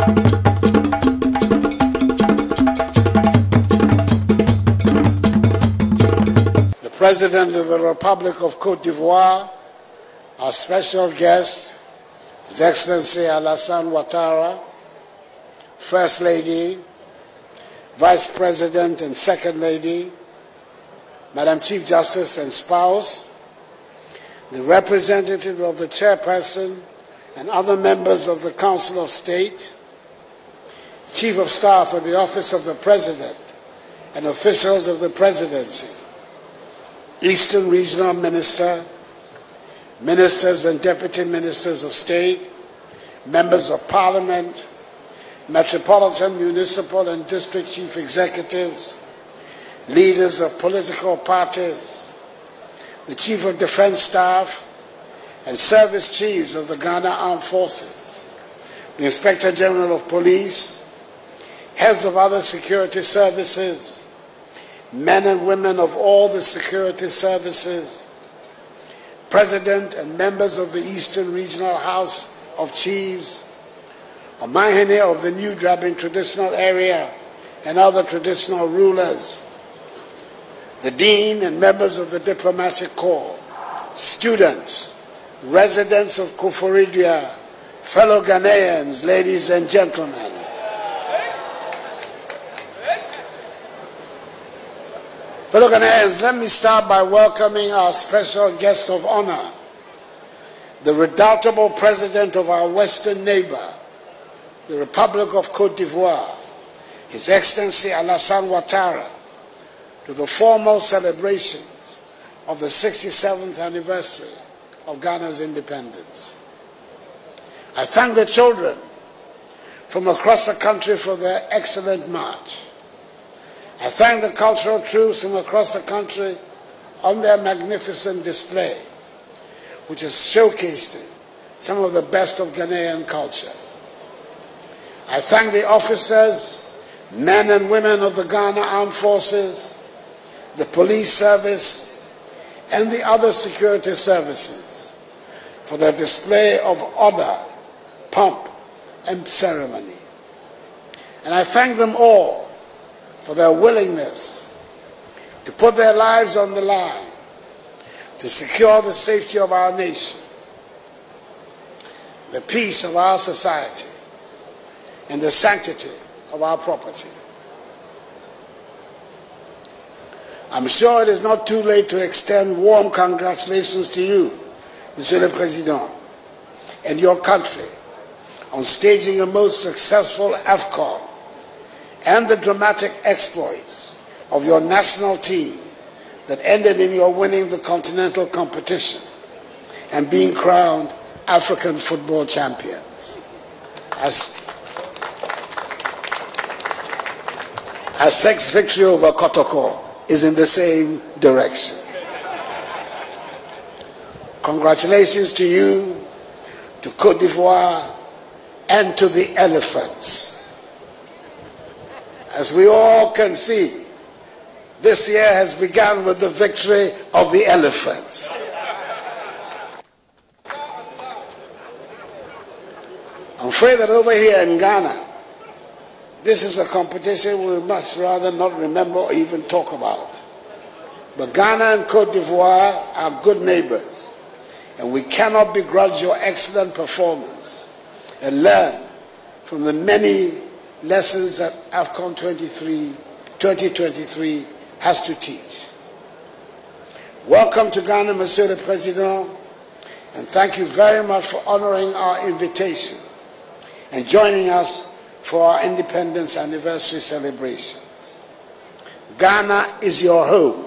The President of the Republic of Côte d'Ivoire, our special guest, His Excellency Alassane Ouattara, First Lady, Vice President and Second Lady, Madam Chief Justice and spouse, the representative of the Chairperson and other members of the Council of State, Chief of Staff of the Office of the President and officials of the Presidency, Eastern Regional Minister, Ministers and Deputy Ministers of State, Members of Parliament, Metropolitan, Municipal and District Chief Executives, leaders of political parties, the Chief of Defense Staff, and Service Chiefs of the Ghana Armed Forces, the Inspector General of Police, heads of other security services, men and women of all the security services, President and members of the Eastern Regional House of Chiefs, Omahene of the New Drabin Traditional Area and other traditional rulers, the Dean and members of the Diplomatic Corps, students, residents of Koforidua, fellow Ghanaians, ladies and gentlemen. Fellow Ghanaians, let me start by welcoming our special guest of honor, the redoubtable president of our western neighbor, the Republic of Côte d'Ivoire, His Excellency Alassane Ouattara, to the formal celebrations of the 67th anniversary of Ghana's independence. I thank the children from across the country for their excellent march. I thank the cultural troops from across the country on their magnificent display, which has showcased some of the best of Ghanaian culture. I thank the officers, men and women of the Ghana Armed Forces, the police service, and the other security services for their display of honor, pomp, and ceremony. And I thank them all for their willingness to put their lives on the line to secure the safety of our nation, the peace of our society, and the sanctity of our property. I'm sure it is not too late to extend warm congratulations to you, Monsieur le Président, and your country on staging a most successful AFCON and the dramatic exploits of your national team that ended in your winning the continental competition and being crowned African football champions. As Sek's victory over Kotoko is in the same direction. Congratulations to you, to Côte d'Ivoire, and to the elephants. As we all can see, this year has begun with the victory of the elephants. I'm afraid that over here in Ghana, this is a competition we much rather not remember or even talk about. But Ghana and Côte d'Ivoire are good neighbors, and we cannot begrudge your excellent performance and learn from the many lessons that AFCON 2023 has to teach. Welcome to Ghana, Monsieur le Président, and thank you very much for honoring our invitation and joining us for our independence anniversary celebrations. Ghana is your home.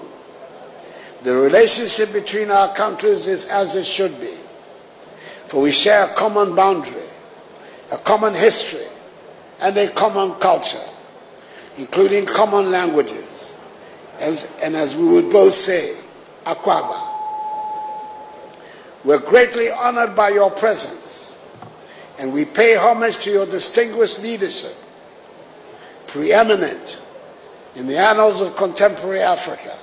The relationship between our countries is as it should be, for we share a common boundary, a common history, and a common culture, including common languages, and as we would both say, Akwaba. We're greatly honored by your presence, and we pay homage to your distinguished leadership, preeminent in the annals of contemporary Africa,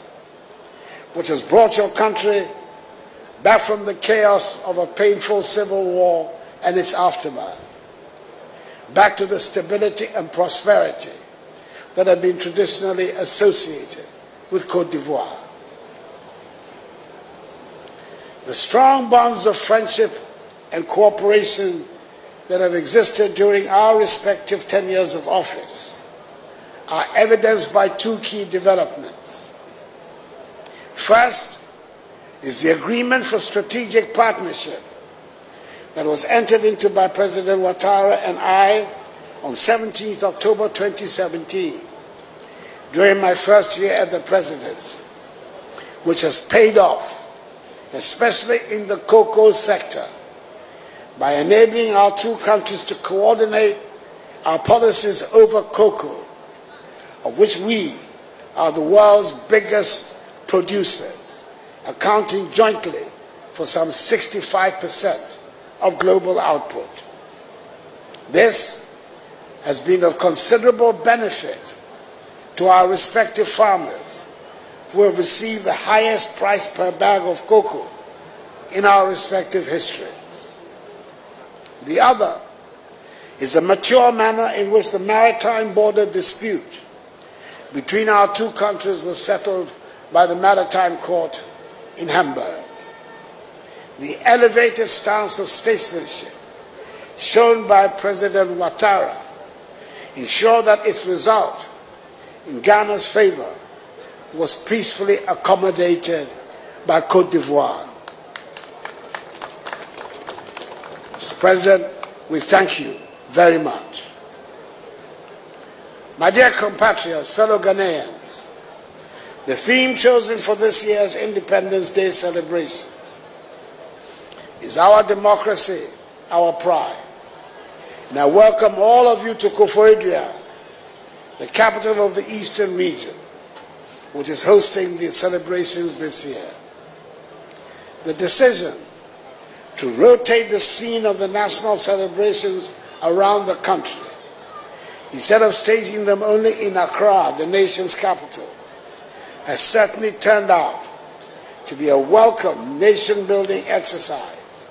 which has brought your country back from the chaos of a painful civil war and its aftermath. back to the stability and prosperity that have been traditionally associated with Côte d'Ivoire. The strong bonds of friendship and cooperation that have existed during our respective tenures of office are evidenced by two key developments. First is the agreement for strategic partnership that was entered into by President Ouattara and I on 17th October 2017 during my first year at the presidency, which has paid off, especially in the cocoa sector, by enabling our two countries to coordinate our policies over cocoa, of which we are the world's biggest producers, accounting jointly for some 65% of global output. This has been of considerable benefit to our respective farmers, who have received the highest price per bag of cocoa in our respective histories. The other is the mature manner in which the maritime border dispute between our two countries was settled by the Maritime Court in Hamburg. The elevated stance of statesmanship shown by President Ouattara ensured that its result in Ghana's favor was peacefully accommodated by Côte d'Ivoire. Mr. President, we thank you very much. My dear compatriots, fellow Ghanaians, the theme chosen for this year's Independence Day celebrations is Our Democracy, Our Pride. And I welcome all of you to Koforidua, the capital of the Eastern region, which is hosting the celebrations this year. The decision to rotate the scene of the national celebrations around the country, instead of staging them only in Accra, the nation's capital, has certainly turned out to be a welcome nation-building exercise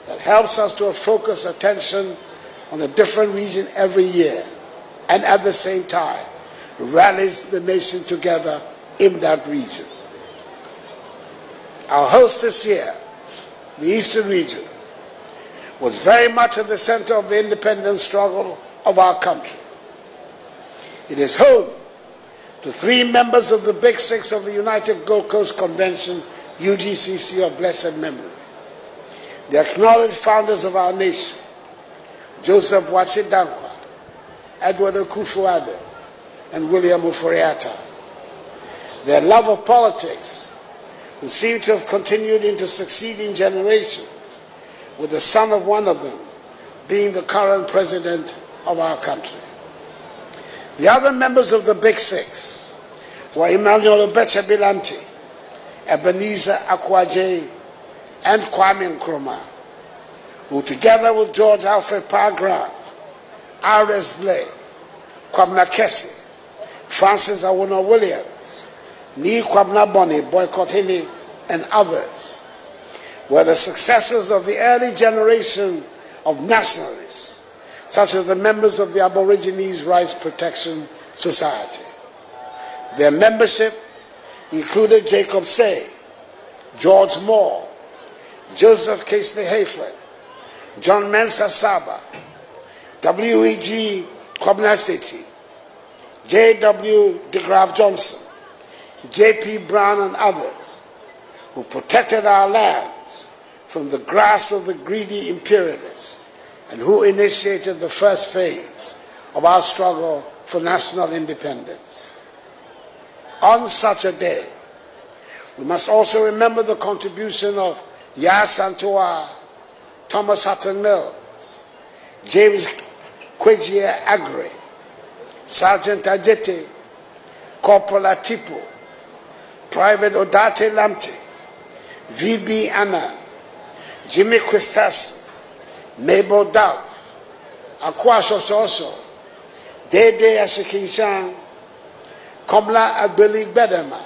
that helps us to focus attention on a different region every year, and at the same time rallies the nation together in that region. Our host this year, the Eastern region, was very much at the center of the independence struggle of our country. It is home to 3 members of the Big Six of the United Gold Coast Convention, UGCC of blessed memory, the acknowledged founders of our nation, Joseph Boachier Dankwa, Edward Akufo-Addo, and William Ofori-Atta. Their love of politics will seem to have continued into succeeding generations, with the son of one of them being the current president of our country. The other members of the Big Six were Emmanuel Obeche-Bilanti, Ebenezer Akwaje, and Kwame Nkrumah, who together with George Alfred Parr Grant, R.S. Blay, Kwabena Kessie, Francis Awona Williams, Nii Kwabena Boni, Boycott Hini, and others, were the successors of the early generation of nationalists, such as the members of the Aborigines Rights Protection Society. Their membership included Jacob Say, George Moore, Joseph Casely Hayford, John Mensah Saba, W.E.G. Kwabena-Sechi, J.W. de Graaf Johnson, J.P. Brown, and others, who protected our lands from the grasp of the greedy imperialists and who initiated the first phase of our struggle for national independence. On such a day, we must also remember the contribution of Yaa Asantewaa, Thomas Hutton Mills, James Kwegyir Aggrey, Sergeant Ajete, Corporal Atipo, Private Odate Lamte, V.B. Annan, Jimmy Quistas, Mabel Dove, Akwa Sososo, Dede Asikinchan, Komla Agbeli Gbedema,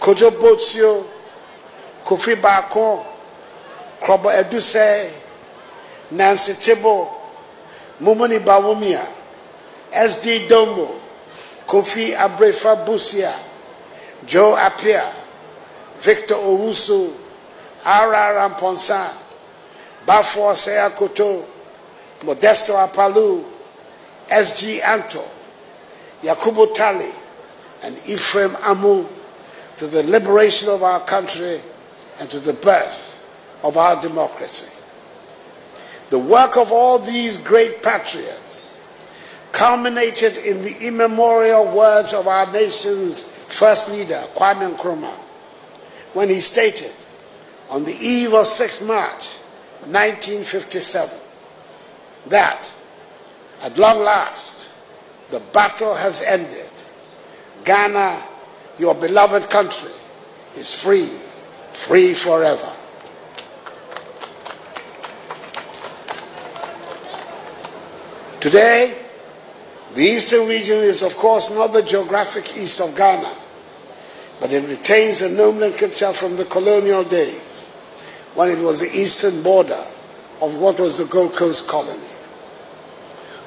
Kojo Botsio, Kofi Bakon, Krobo Eduse, Nancy Thibault, Mumuni Bawumia, SD Domo, Kofi Abrefa Busia, Joe Appiah, Victor Owusu, R.R. Ramponsa, Bafo Seyakoto, Modesto Apalu, S.G. Anto, Yakubu Tali, and Ephraim Amu to the liberation of our country and to the birth of our democracy. The work of all these great patriots culminated in the immemorial words of our nation's first leader, Kwame Nkrumah, when he stated on the eve of 6 March 1957 that, at long last, the battle has ended. Ghana, your beloved country, is free, free forever. Today, the Eastern region is, of course, not the geographic east of Ghana, but it retains a nomenclature from the colonial days, when it was the eastern border of what was the Gold Coast colony.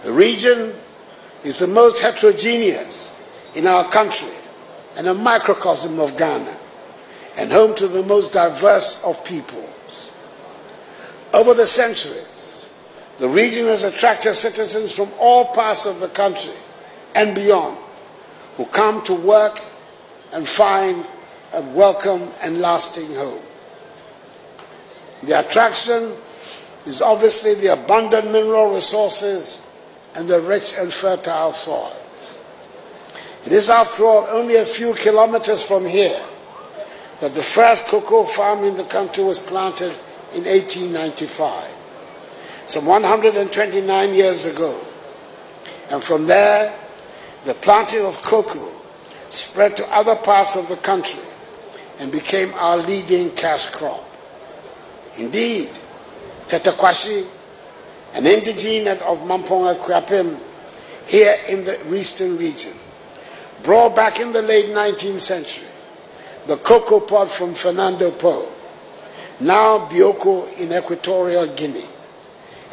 The region is the most heterogeneous in our country and a microcosm of Ghana, and home to the most diverse of peoples. Over the centuries, the region has attracted citizens from all parts of the country and beyond, who come to work and find a welcome and lasting home. The attraction is obviously the abundant mineral resources and the rich and fertile soils. It is, after all, only a few kilometers from here that the first cocoa farm in the country was planted in 1895, some 129 years ago. And from there, the planting of cocoa spread to other parts of the country and became our leading cash crop. Indeed, Tetekwashi, an indigene of Mamponga Kwapim, here in the eastern region, brought back in the late 19th century the cocoa pod from Fernando Po, now Bioko in Equatorial Guinea,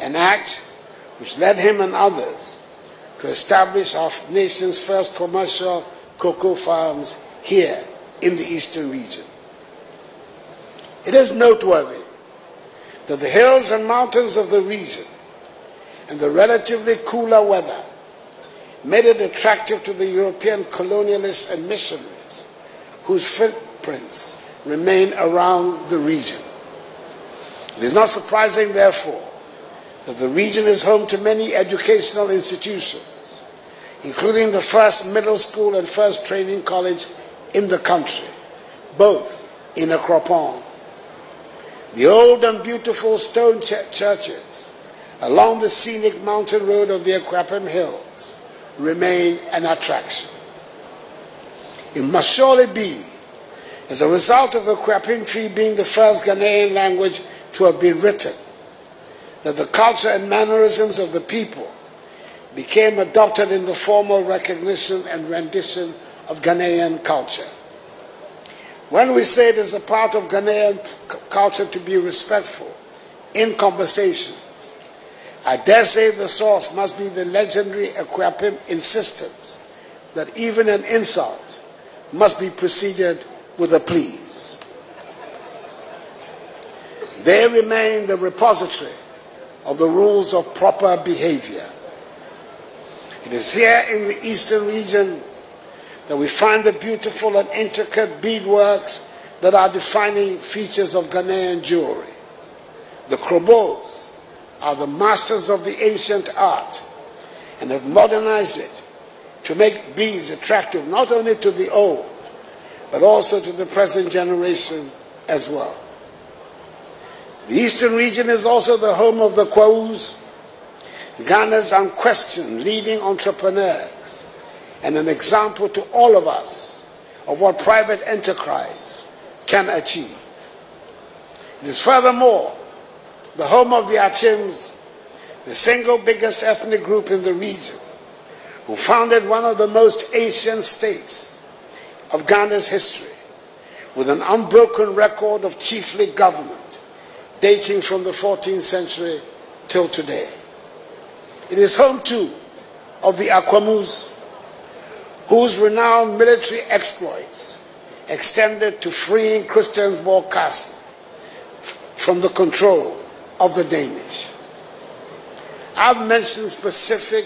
an act which led him and others to establish our nation's first commercial cocoa farms here in the eastern region. It is noteworthy that the hills and mountains of the region and the relatively cooler weather made it attractive to the European colonialists and missionaries whose footprints remain around the region. It is not surprising, therefore, that the region is home to many educational institutions, including the first middle school and first training college in the country, both in Akropong. The old and beautiful stone churches along the scenic mountain road of the Akwapim Hills remain an attraction. It must surely be as a result of Akwapim tree being the first Ghanaian language to have been written that the culture and mannerisms of the people became adopted in the formal recognition and rendition of Ghanaian culture. When we say it is a part of Ghanaian culture to be respectful in conversations, I dare say the source must be the legendary Akwapim insistence that even an insult must be preceded with a please. They remain the repository of the rules of proper behavior. It is here in the eastern region that we find the beautiful and intricate beadworks that are defining features of Ghanaian jewelry. The Krobos are the masters of the ancient art and have modernized it to make beads attractive not only to the old, but also to the present generation as well. The eastern region is also the home of the Kwaus, Ghana's unquestioned leading entrepreneurs, and an example to all of us of what private enterprise can achieve. It is furthermore the home of the Achims, the single biggest ethnic group in the region, who founded one of the most ancient states of Ghana's history, with an unbroken record of chiefly government dating from the 14th century till today. It is home too of the Akwamus, whose renowned military exploits extended to freeing Christians Kumasi from the control of the Danish. I've mentioned specific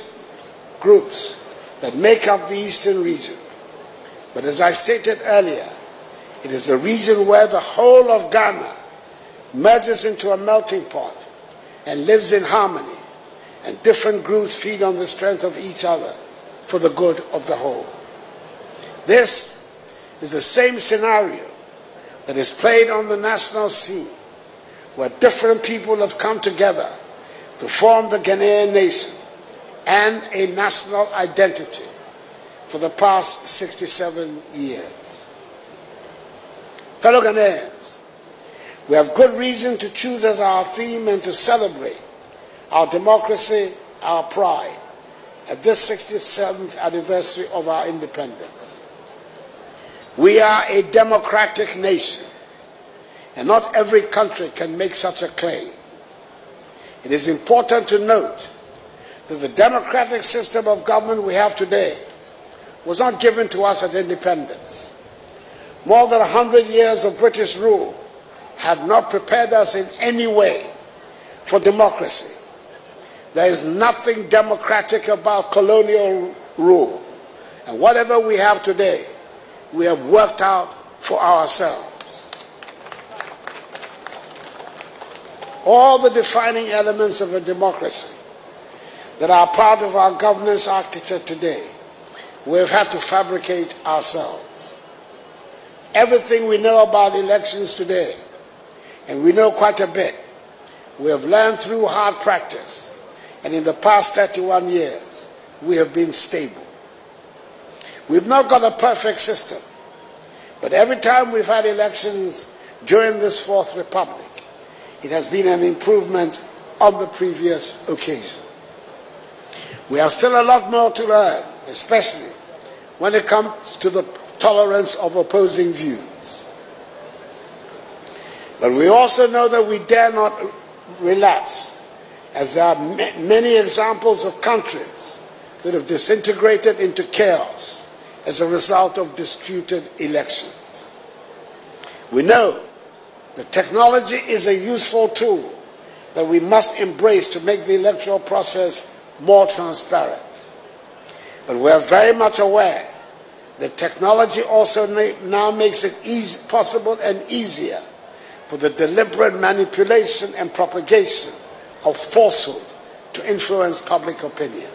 groups that make up the eastern region, but as I stated earlier, it is a region where the whole of Ghana merges into a melting pot and lives in harmony, and different groups feed on the strength of each other for the good of the whole. This is the same scenario that is played on the national scene, where different people have come together to form the Ghanaian nation and a national identity for the past 67 years. Fellow Ghanaians, we have good reason to choose as our theme and to celebrate our democracy, our pride, at this 67th anniversary of our independence. We are a democratic nation, and not every country can make such a claim. It is important to note that the democratic system of government we have today was not given to us at independence. More than 100 years of British rule have not prepared us in any way for democracy. There is nothing democratic about colonial rule, and whatever we have today, we have worked out for ourselves. All the defining elements of a democracy that are part of our governance architecture today, we have had to fabricate ourselves. Everything we know about elections today, and we know quite a bit, we have learned through hard practice, and in the past 31 years, we have been stable. We've not got a perfect system, but every time we've had elections during this Fourth Republic, it has been an improvement on the previous occasion. We have still a lot more to learn, especially when it comes to the tolerance of opposing views. But we also know that we dare not relapse, as there are many examples of countries that have disintegrated into chaos as a result of disputed elections. We know that technology is a useful tool that we must embrace to make the electoral process more transparent. But we are very much aware that technology also now makes it possible and easier for the deliberate manipulation and propagation of falsehood to influence public opinion.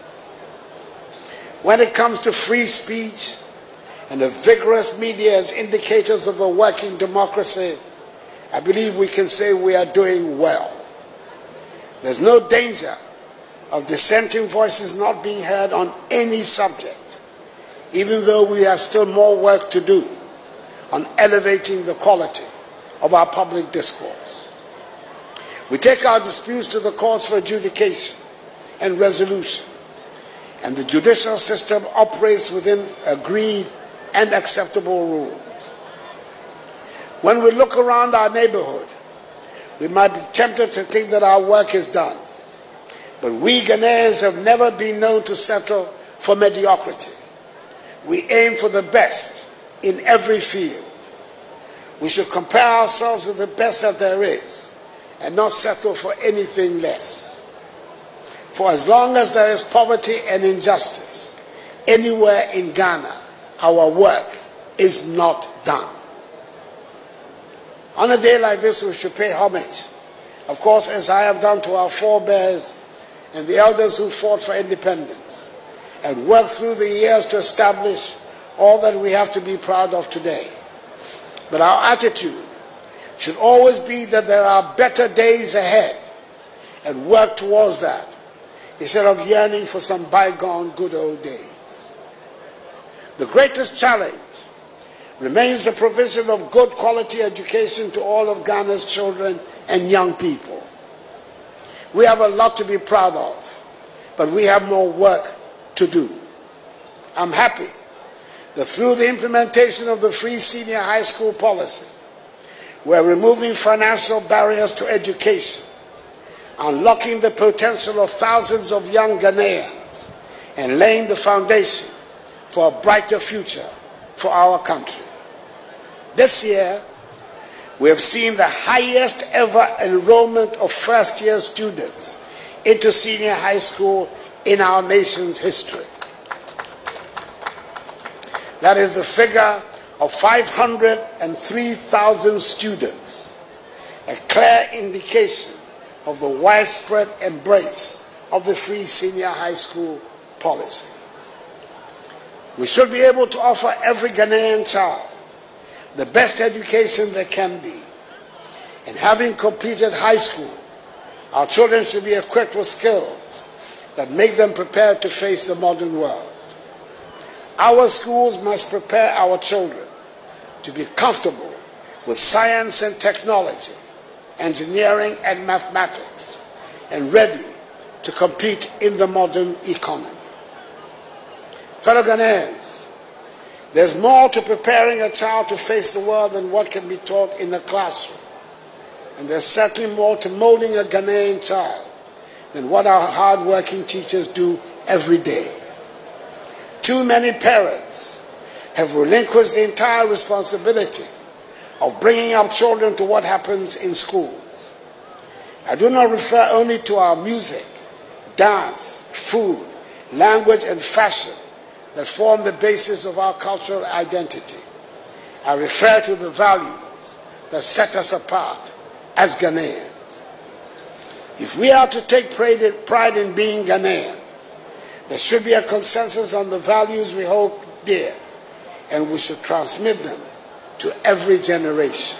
When it comes to free speech and a vigorous media as indicators of a working democracy, I believe we can say we are doing well. There's no danger of dissenting voices not being heard on any subject, even though we have still more work to do on elevating the quality of our public discourse. We take our disputes to the courts for adjudication and resolution, and the judicial system operates within agreed and acceptable rules. When we look around our neighborhood, we might be tempted to think that our work is done. But we Ghanaians have never been known to settle for mediocrity. We aim for the best in every field. We should compare ourselves with the best that there is and not settle for anything less. For as long as there is poverty and injustice anywhere in Ghana, our work is not done. On a day like this, we should pay homage, of course, as I have done to our forebears and the elders who fought for independence and worked through the years to establish all that we have to be proud of today. But our attitude should always be that there are better days ahead and work towards that, instead of yearning for some bygone good old days. The greatest challenge remains the provision of good quality education to all of Ghana's children and young people. We have a lot to be proud of, but we have more work to do. I'm happy that through the implementation of the free senior high school policy, we're removing financial barriers to education, unlocking the potential of thousands of young Ghanaians and laying the foundation for a brighter future for our country. This year, we have seen the highest ever enrollment of first-year students into senior high school in our nation's history. That is the figure of 503,000 students, a clear indication of the widespread embrace of the free senior high school policy. We should be able to offer every Ghanaian child the best education there can be. And having completed high school, our children should be equipped with skills that make them prepared to face the modern world. Our schools must prepare our children to be comfortable with science and technology, engineering and mathematics, and ready to compete in the modern economy. Fellow Ghanaians, there's more to preparing a child to face the world than what can be taught in the classroom. And there's certainly more to molding a Ghanaian child than what our hard-working teachers do every day. Too many parents have relinquished the entire responsibility of bringing up children to what happens in schools. I do not refer only to our music, dance, food, language, and fashion that form the basis of our cultural identity. I refer to the values that set us apart as Ghanaians. If we are to take pride in being Ghanaian, there should be a consensus on the values we hold dear, and we should transmit them to every generation.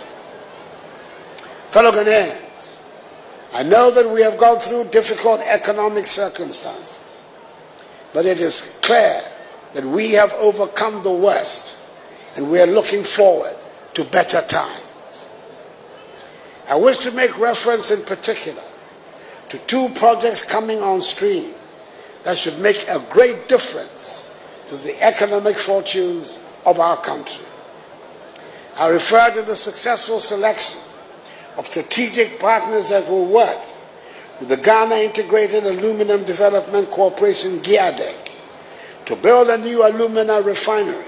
Fellow Ghanaians, I know that we have gone through difficult economic circumstances, but it is clear that we have overcome the worst, and we are looking forward to better times. I wish to make reference in particular to two projects coming on stream that should make a great difference to the economic fortunes of our country. I refer to the successful selection of strategic partners that will work with the Ghana Integrated Aluminum Development Corporation, GIADEC, to build a new alumina refinery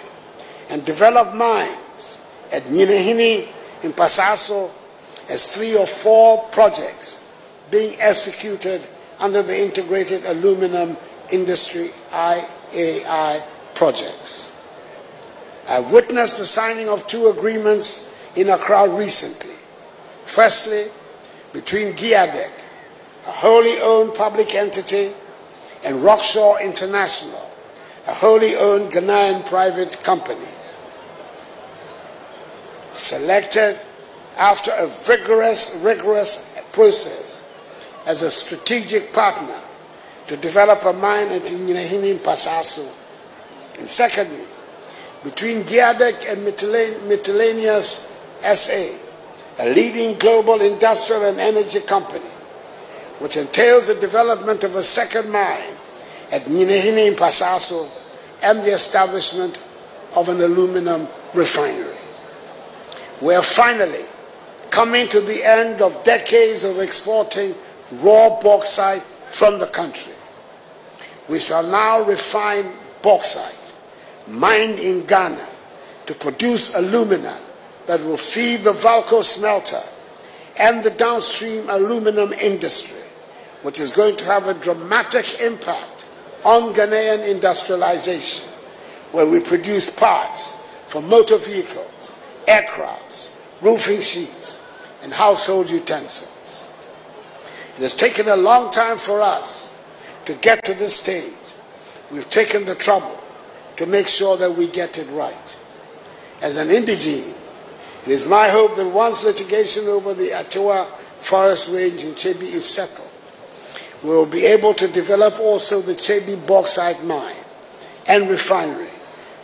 and develop mines at Nyinahini in Pasaso, as 3 or 4 projects being executed under the Integrated Aluminum Industry IAI projects. I witnessed the signing of 2 agreements in Accra recently. Firstly, between GIADEC, a wholly owned public entity, and Rockshore International, a wholly owned Ghanaian private company, selected after a rigorous process as a strategic partner to develop a mine at Nyinahini in Pasaso. And secondly, between GIADEC and Miscellaneous SA, a leading global industrial and energy company, which entails the development of a second mine at Nyinahini in Pasaso and the establishment of an aluminum refinery. We are finally coming to the end of decades of exporting raw bauxite from the country. We shall now refine bauxite mined in Ghana to produce alumina that will feed the Valco smelter and the downstream aluminum industry, which is going to have a dramatic impact on Ghanaian industrialization, where we produce parts for motor vehicles, aircrafts, roofing sheets, and household utensils. It has taken a long time for us to get to this stage. We've taken the trouble to make sure that we get it right. As an indigene, it is my hope that once litigation over the Atewa forest range in Chebi is settled, we will be able to develop also the Chebi bauxite mine and refinery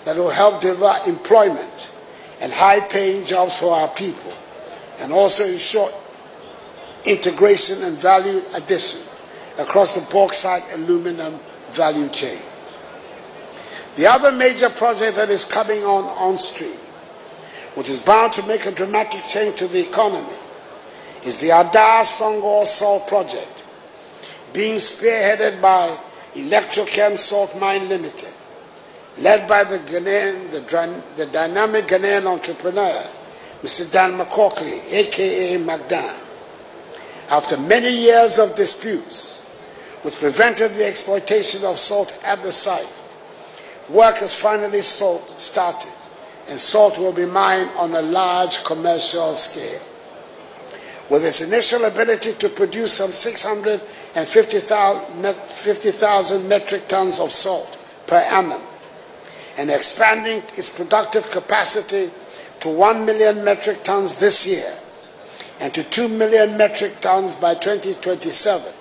that will help deliver employment and high-paying jobs for our people, and also ensure integration and value addition across the bauxite aluminum value chain. The other major project that is coming on stream, which is bound to make a dramatic change to the economy, is the Adar Songor Salt project being spearheaded by Electrochem Salt Mine Limited, led by the dynamic Ghanaian entrepreneur, Mr. Dan McCaughey, a.k.a. McDan. After many years of disputes, which prevented the exploitation of salt at the site, work has finally started, and salt will be mined on a large commercial scale. With its initial ability to produce some 650,000 metric tons of salt per annum, and expanding its productive capacity to 1 million metric tons this year, and to 2 million metric tons by 2027,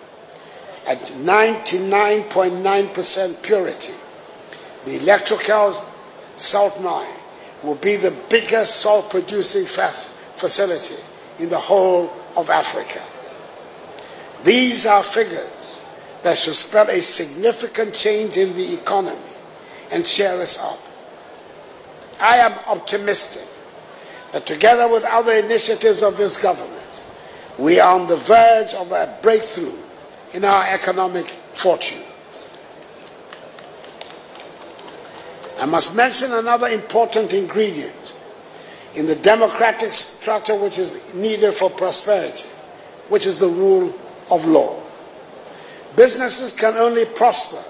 at 99.9% purity, the Electrochem salt mine will be the biggest salt-producing facility in the whole of Africa. These are figures that should spell a significant change in the economy and cheer us up. I am optimistic that together with other initiatives of this government, we are on the verge of a breakthrough in our economic fortunes. I must mention another important ingredient in the democratic structure which is needed for prosperity, which is the rule of law. Businesses can only prosper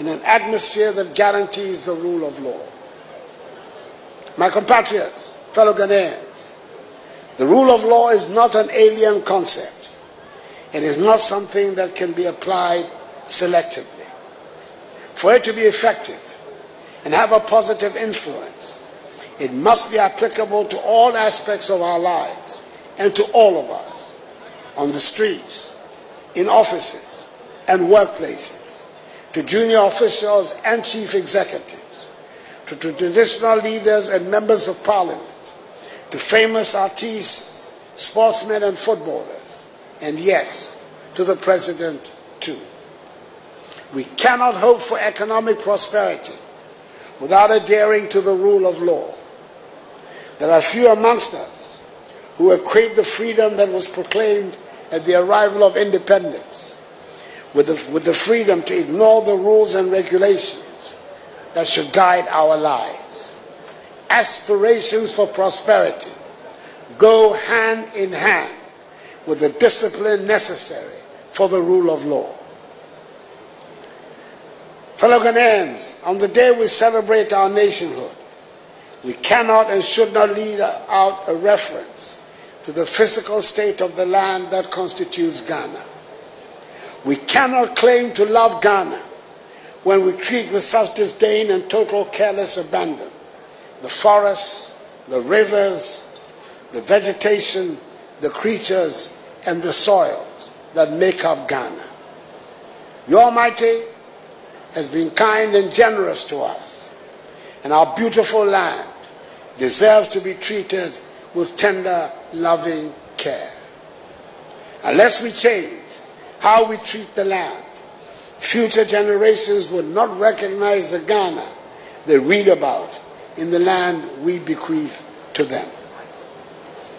in an atmosphere that guarantees the rule of law. My compatriots, fellow Ghanaians, the rule of law is not an alien concept. It is not something that can be applied selectively. For it to be effective and have a positive influence, it must be applicable to all aspects of our lives and to all of us, on the streets, in offices and workplaces, to junior officials and chief executives, to traditional leaders and members of parliament, to famous artists, sportsmen and footballers, and yes, to the president too. We cannot hope for economic prosperity without adhering to the rule of law. There are few amongst us who equate the freedom that was proclaimed at the arrival of independence with the freedom to ignore the rules and regulations that should guide our lives. Aspirations for prosperity go hand in hand with the discipline necessary for the rule of law. Fellow Ghanaians, on the day we celebrate our nationhood, we cannot and should not leave out a reference to the physical state of the land that constitutes Ghana. We cannot claim to love Ghana when we treat with such disdain and total careless abandon the forests, the rivers, the vegetation, the creatures, and the soils that make up Ghana. The Almighty has been kind and generous to us, and our beautiful land deserves to be treated with tender, loving care. Unless we change how we treat the land, future generations will not recognize the Ghana they read about in the land we bequeath to them.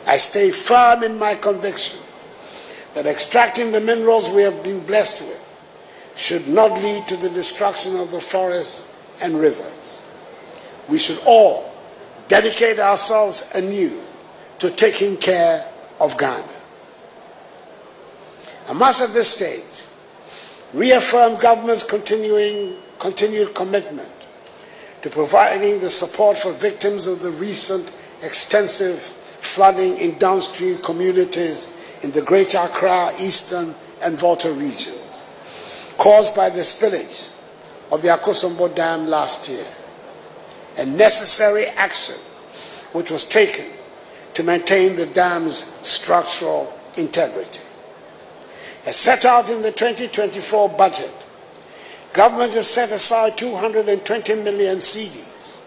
I stay firm in my conviction that extracting the minerals we have been blessed with should not lead to the destruction of the forests and rivers. We should all dedicate ourselves anew to taking care of Ghana. I must at this stage reaffirm government's continued commitment to providing the support for victims of the recent extensive flooding in downstream communities in the Greater Accra, Eastern and Volta regions, caused by the spillage of the Akosombo Dam last year, and necessary action which was taken to maintain the dam's structural integrity. As set out in the 2024 budget, government has set aside 220 million cedis,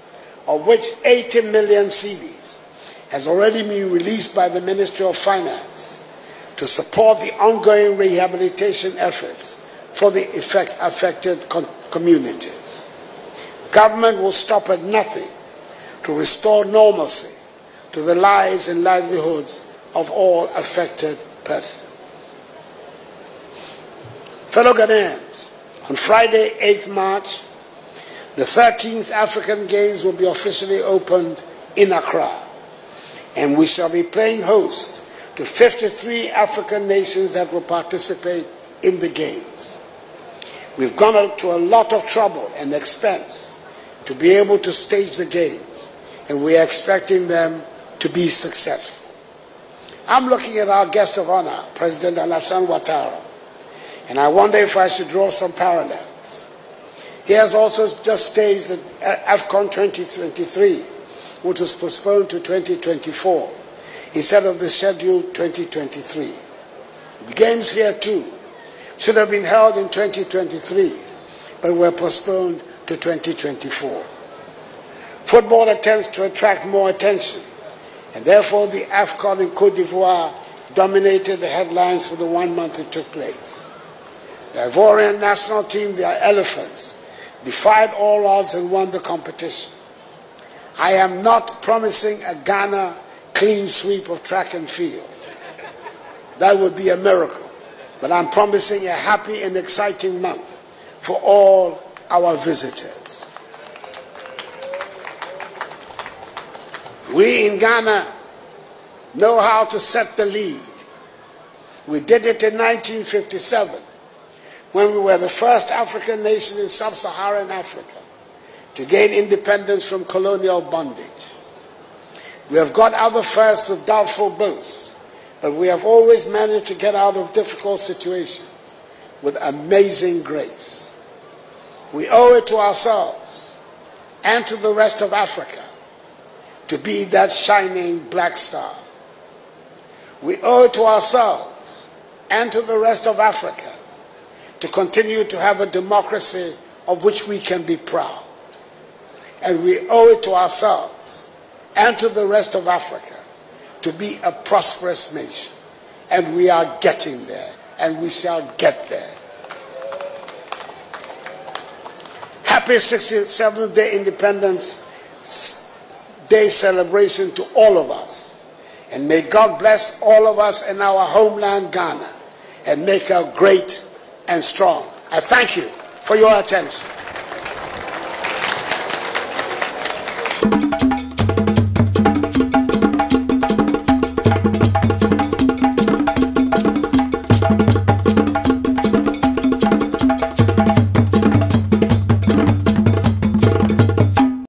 of which 80 million cedis has already been released by the Ministry of Finance to support the ongoing rehabilitation efforts for the affected communities. Government will stop at nothing to restore normalcy to the lives and livelihoods of all affected persons. Fellow Ghanaians, on Friday, 8th March, the 13th African Games will be officially opened in Accra, and we shall be playing host to 53 African nations that will participate in the Games. We've gone to a lot of trouble and expense to be able to stage the Games, and we are expecting them to be successful. I'm looking at our guest of honor, President Alassane Ouattara, and I wonder if I should draw some parallels. He has also just staged the AFCON 2023, which was postponed to 2024, instead of the scheduled 2023. The Games here too should have been held in 2023, but were postponed to 2024. Football attempts to attract more attention, and therefore the AFCON in Côte d'Ivoire dominated the headlines for the 1 month it took place. The Ivorian national team, the Elephants, defied all odds and won the competition. I am not promising a Ghana clean sweep of track and field. That would be a miracle. But I'm promising a happy and exciting month for all our visitors. We in Ghana know how to set the lead. We did it in 1957, when we were the first African nation in sub-Saharan Africa to gain independence from colonial bondage. We have got other firsts with doubtful boasts, but we have always managed to get out of difficult situations with amazing grace. We owe it to ourselves and to the rest of Africa to be that shining black star. We owe it to ourselves and to the rest of Africa to continue to have a democracy of which we can be proud. And we owe it to ourselves and to the rest of Africa to be a prosperous nation. And we are getting there, and we shall get there. Happy 67th Day Independence Day celebration to all of us. And may God bless all of us in our homeland, Ghana, and make her great and strong. I thank you for your attention.